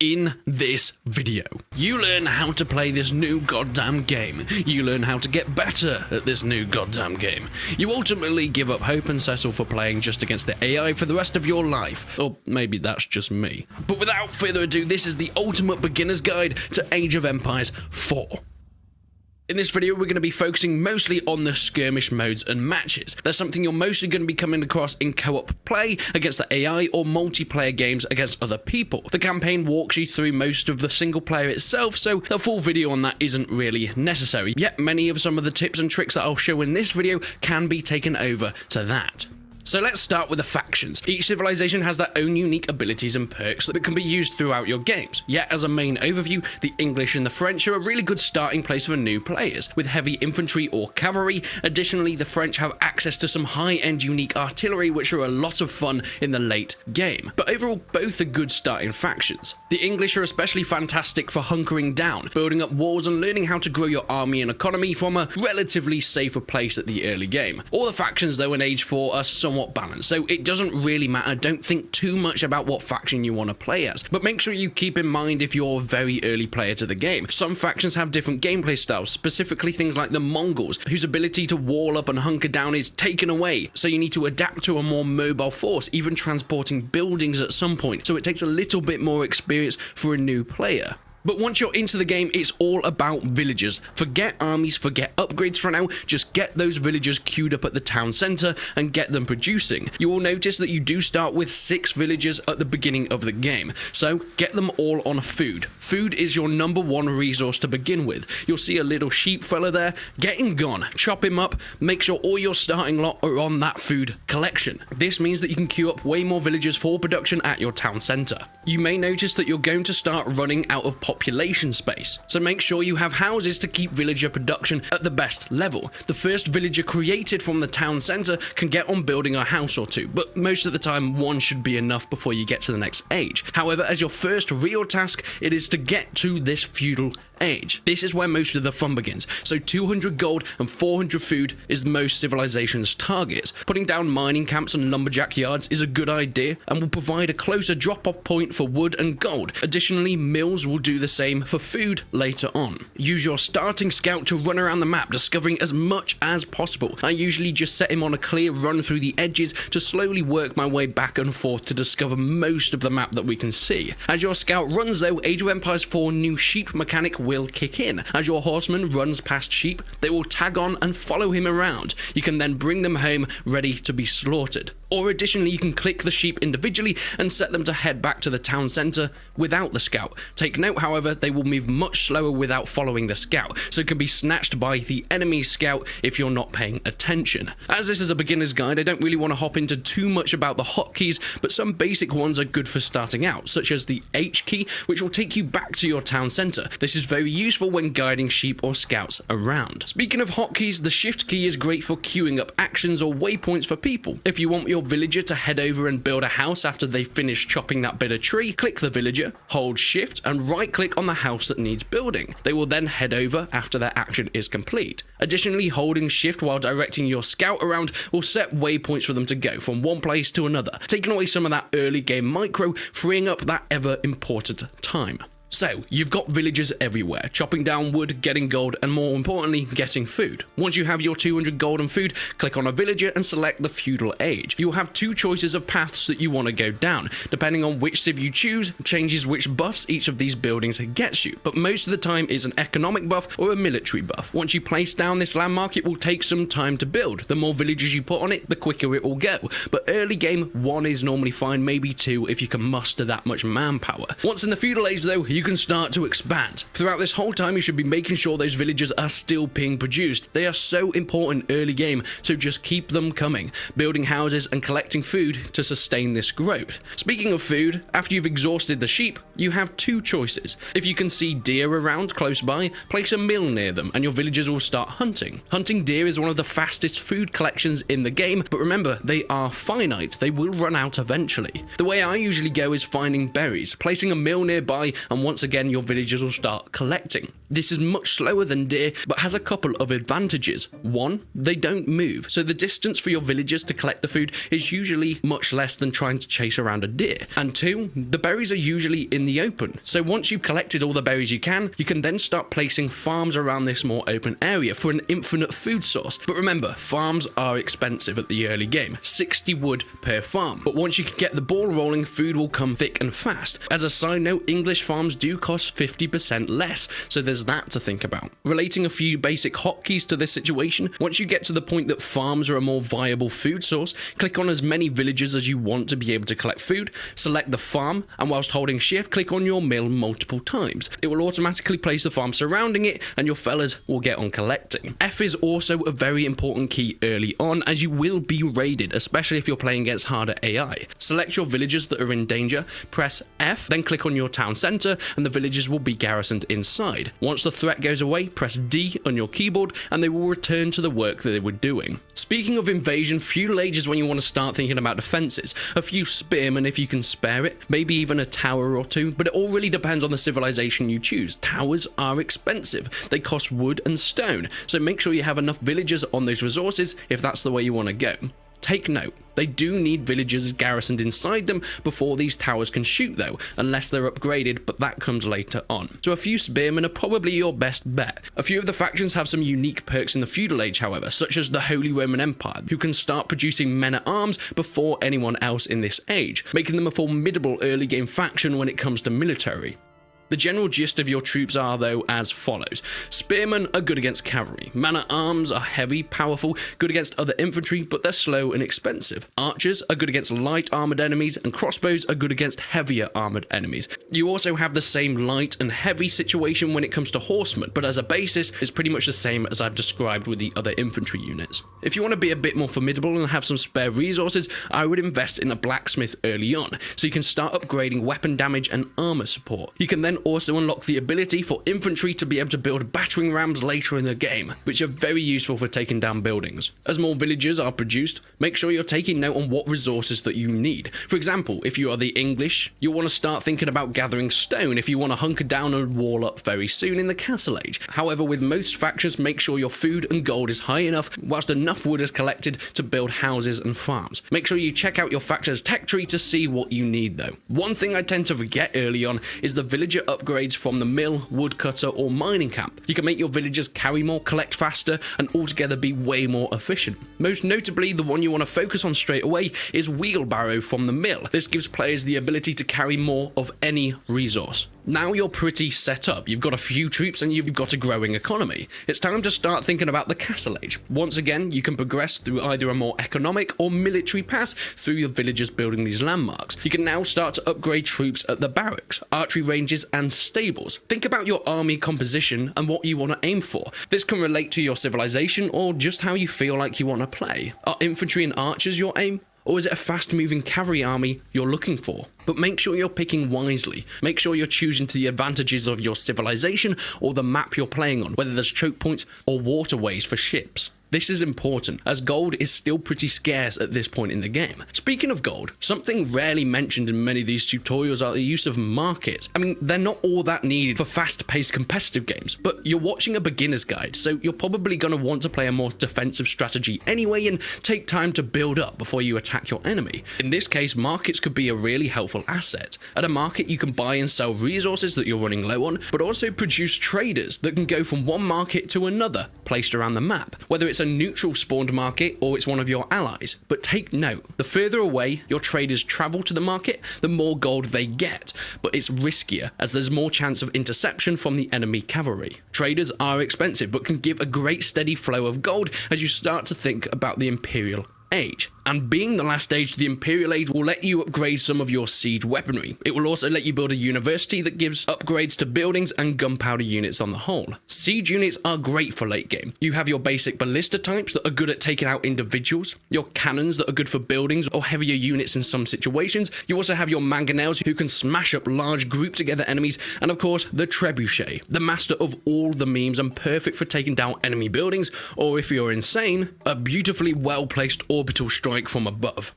In this video, you learn how to play this new goddamn game. You learn how to get better at this new goddamn game. You ultimately give up hope and settle for playing just against the AI for the rest of your life. Or maybe that's just me. But without further ado, this is the ultimate beginner's guide to Age of Empires 4. In this video, we're going to be focusing mostly on the skirmish modes and matches. That's something you're mostly going to be coming across in co-op play against the AI or multiplayer games against other people. The campaign walks you through most of the single player itself, so a full video on that isn't really necessary. Yet many of some of the tips and tricks that I'll show in this video can be taken over to that. So let's start with the factions. Each civilization has their own unique abilities and perks that can be used throughout your games. Yet as a main overview, the English and the French are a really good starting place for new players, with heavy infantry or cavalry. Additionally, the French have access to some high-end unique artillery, which are a lot of fun in the late game. But overall, both are good starting factions. The English are especially fantastic for hunkering down, building up walls and learning how to grow your army and economy from a relatively safer place at the early game. All the factions though in Age 4 are somewhat balanced, so it doesn't really matter. Don't think too much about what faction you want to play as, but make sure you keep in mind if you're a very early player to the game. Some factions have different gameplay styles, specifically things like the Mongols, whose ability to wall up and hunker down is taken away, so you need to adapt to a more mobile force, even transporting buildings at some point, so it takes a little bit more experience for a new player. But once you're into the game, it's all about villagers. Forget armies, forget upgrades for now, just get those villagers queued up at the town centre and get them producing. You will notice that you do start with 6 villagers at the beginning of the game, so get them all on food. Food is your number one resource to begin with. You'll see a little sheep fella there, get him gone, chop him up, make sure all your starting lot are on that food collection. This means that you can queue up way more villagers for production at your town centre. You may notice that you're going to start running out of population space, so make sure you have houses to keep villager production at the best level. The first villager created from the town centre can get on building a house or two, but most of the time one should be enough before you get to the next age. However, as your first real task, it is to get to this feudal age. This is where most of the fun begins, so 200 gold and 400 food is most civilizations' targets. Putting down mining camps and lumberjack yards is a good idea and will provide a closer drop-off point for wood and gold. Additionally, mills will do the same for food later on. Use your starting scout to run around the map, discovering as much as possible. I usually just set him on a clear run through the edges to slowly work my way back and forth to discover most of the map that we can see. As your scout runs though, Age of Empires 4 new sheep mechanic will kick in. As your horseman runs past sheep, they will tag on and follow him around. You can then bring them home ready to be slaughtered. Or additionally, you can click the sheep individually and set them to head back to the town centre without the scout. Take note, however, they will move much slower without following the scout, so it can be snatched by the enemy's scout if you're not paying attention. As this is a beginner's guide, I don't really want to hop into too much about the hotkeys, but some basic ones are good for starting out, such as the H key, which will take you back to your town centre. This is very useful when guiding sheep or scouts around. Speaking of hotkeys, the shift key is great for queuing up actions or waypoints for people. If you want your villager to head over and build a house after they finish chopping that bit of tree, click the villager, hold shift and right click on the house that needs building. They will then head over after their action is complete. Additionally, holding shift while directing your scout around will set waypoints for them to go from one place to another, taking away some of that early game micro, freeing up that ever important time. So, you've got villagers everywhere, chopping down wood, getting gold, and more importantly, getting food. Once you have your 200 gold and food, click on a villager and select the feudal age. You will have 2 choices of paths that you want to go down. Depending on which civ you choose, changes which buffs each of these buildings gets you, but most of the time is an economic buff or a military buff. Once you place down this landmark, it will take some time to build. The more villagers you put on it, the quicker it will go, but early game, 1 is normally fine, maybe 2 if you can muster that much manpower. Once in the feudal age though, you can start to expand. Throughout this whole time, you should be making sure those villagers are still being produced. They are so important early game, so just keep them coming, building houses and collecting food to sustain this growth. Speaking of food, after you've exhausted the sheep, you have 2 choices. If you can see deer around close by, place a mill near them and your villagers will start hunting. Hunting deer is one of the fastest food collections in the game, but remember, they are finite. They will run out eventually. The way I usually go is finding berries, placing a mill nearby, and once again your villagers will start collecting. This is much slower than deer, but has a couple of advantages. One, they don't move, so the distance for your villagers to collect the food is usually much less than trying to chase around a deer. And two, the berries are usually in the open, so once you've collected all the berries you can then start placing farms around this more open area for an infinite food source. But remember, farms are expensive at the early game, 60 wood per farm. But once you can get the ball rolling, food will come thick and fast. As a side note, English farms do cost 50% less, so there's that to think about. Relating a few basic hotkeys to this situation, once you get to the point that farms are a more viable food source, click on as many villagers as you want to be able to collect food, select the farm, and whilst holding shift, click on your mill multiple times. It will automatically place the farm surrounding it, and your fellas will get on collecting. F is also a very important key early on, as you will be raided, especially if you're playing against harder AI. Select your villagers that are in danger, press F, then click on your town centre, and the villagers will be garrisoned inside. Once the threat goes away, press D on your keyboard, and they will return to the work that they were doing. Speaking of invasion, feudal age is when you want to start thinking about defences. A few spearmen if you can spare it, maybe even a tower or two, but it all really depends on the civilization you choose. Towers are expensive, they cost wood and stone, so make sure you have enough villagers on those resources if that's the way you want to go. Take note, they do need villagers garrisoned inside them before these towers can shoot though, unless they're upgraded, but that comes later on. So a few spearmen are probably your best bet. A few of the factions have some unique perks in the feudal age however, such as the Holy Roman Empire, who can start producing men-at-arms before anyone else in this age, making them a formidable early game faction when it comes to military. The general gist of your troops are, though, as follows. Spearmen are good against cavalry. Men-at-arms are heavy, powerful, good against other infantry, but they're slow and expensive. Archers are good against light armoured enemies, and crossbows are good against heavier armoured enemies. You also have the same light and heavy situation when it comes to horsemen, but as a basis, it's pretty much the same as I've described with the other infantry units. If you want to be a bit more formidable and have some spare resources, I would invest in a blacksmith early on, so you can start upgrading weapon damage and armour support. You can then also unlock the ability for infantry to be able to build battering rams later in the game, which are very useful for taking down buildings. As more villagers are produced, make sure you're taking note on what resources that you need. For example, if you are the English, you'll want to start thinking about gathering stone if you want to hunker down and wall up very soon in the Castle Age. However, with most factions, make sure your food and gold is high enough, whilst enough wood is collected to build houses and farms. Make sure you check out your faction's tech tree to see what you need though. One thing I tend to forget early on is the villager upgrades from the mill, woodcutter or mining camp. You can make your villagers carry more, collect faster, and altogether be way more efficient. Most notably, the one you want to focus on straight away is wheelbarrow from the mill. This gives players the ability to carry more of any resource. Now you're pretty set up, you've got a few troops and you've got a growing economy. It's time to start thinking about the Castle Age. Once again, you can progress through either a more economic or military path through your villagers building these landmarks. You can now start to upgrade troops at the barracks, archery ranges and stables. Think about your army composition and what you want to aim for. This can relate to your civilization or just how you feel like you want to play. Are infantry and archers your aim? Or is it a fast-moving cavalry army you're looking for? But make sure you're picking wisely. Make sure you're choosing to the advantages of your civilization or the map you're playing on, whether there's choke points or waterways for ships. This is important, as gold is still pretty scarce at this point in the game. Speaking of gold, something rarely mentioned in many of these tutorials are the use of markets. I mean, they're not all that needed for fast-paced competitive games, but you're watching a beginner's guide, so you're probably going to want to play a more defensive strategy anyway and take time to build up before you attack your enemy. In this case, markets could be a really helpful asset. At a market, you can buy and sell resources that you're running low on, but also produce traders that can go from one market to another, placed around the map, whether it's a neutral spawned market or it's one of your allies. But take note, the further away your traders travel to the market, the more gold they get, but it's riskier as there's more chance of interception from the enemy cavalry. Traders are expensive but can give a great steady flow of gold as you start to think about the Imperial Age. And being the last age, the Imperial Age will let you upgrade some of your siege weaponry. It will also let you build a university that gives upgrades to buildings and gunpowder units on the whole. Siege units are great for late game. You have your basic ballista types that are good at taking out individuals, your cannons that are good for buildings or heavier units in some situations. You also have your mangonels who can smash up large group together enemies, and of course the trebuchet, the master of all the memes and perfect for taking down enemy buildings, or if you're insane, a beautifully well placed orbital strike from above.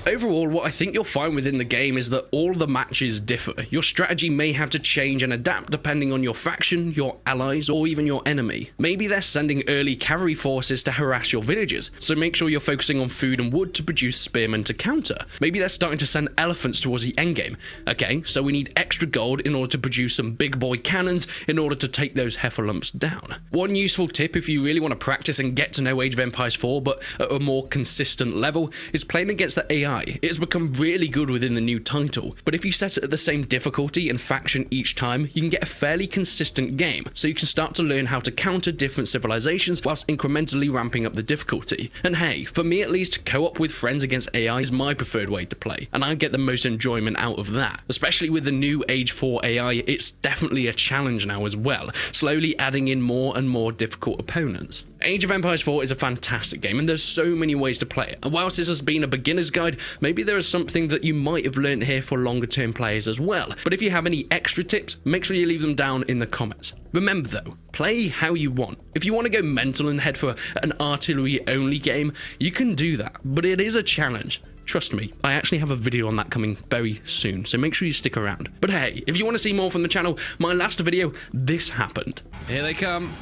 Overall, what I think you'll find within the game is that all the matches differ. Your strategy may have to change and adapt depending on your faction, your allies, or even your enemy. Maybe they're sending early cavalry forces to harass your villagers, so make sure you're focusing on food and wood to produce spearmen to counter. Maybe they're starting to send elephants towards the endgame. Okay, so we need extra gold in order to produce some big boy cannons in order to take those heffalumps down. One useful tip if you really want to practice and get to know Age of Empires 4 but at a more consistent level is playing against the AI. It has become really good within the new title, but if you set it at the same difficulty and faction each time, you can get a fairly consistent game, so you can start to learn how to counter different civilizations whilst incrementally ramping up the difficulty. And hey, for me at least, co-op with friends against AI is my preferred way to play, and I get the most enjoyment out of that. Especially with the new Age 4 AI, it's definitely a challenge now as well, slowly adding in more and more difficult opponents. Age of Empires 4 is a fantastic game, and there's so many ways to play it. And whilst this has been a beginner's guide, maybe there is something that you might have learned here for longer term players as well. But if you have any extra tips, make sure you leave them down in the comments. Remember though, play how you want. If you want to go mental and head for an artillery only game, you can do that, but it is a challenge. Trust me, I actually have a video on that coming very soon, so make sure you stick around. But hey, if you want to see more from the channel, my last video, this happened. Here they come.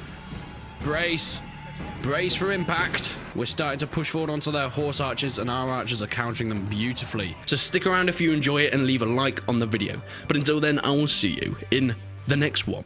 Brace. Brace for impact. We're starting to push forward onto their horse archers, and our archers are countering them beautifully. So stick around if you enjoy it and leave a like on the video. But until then, I will see you in the next one.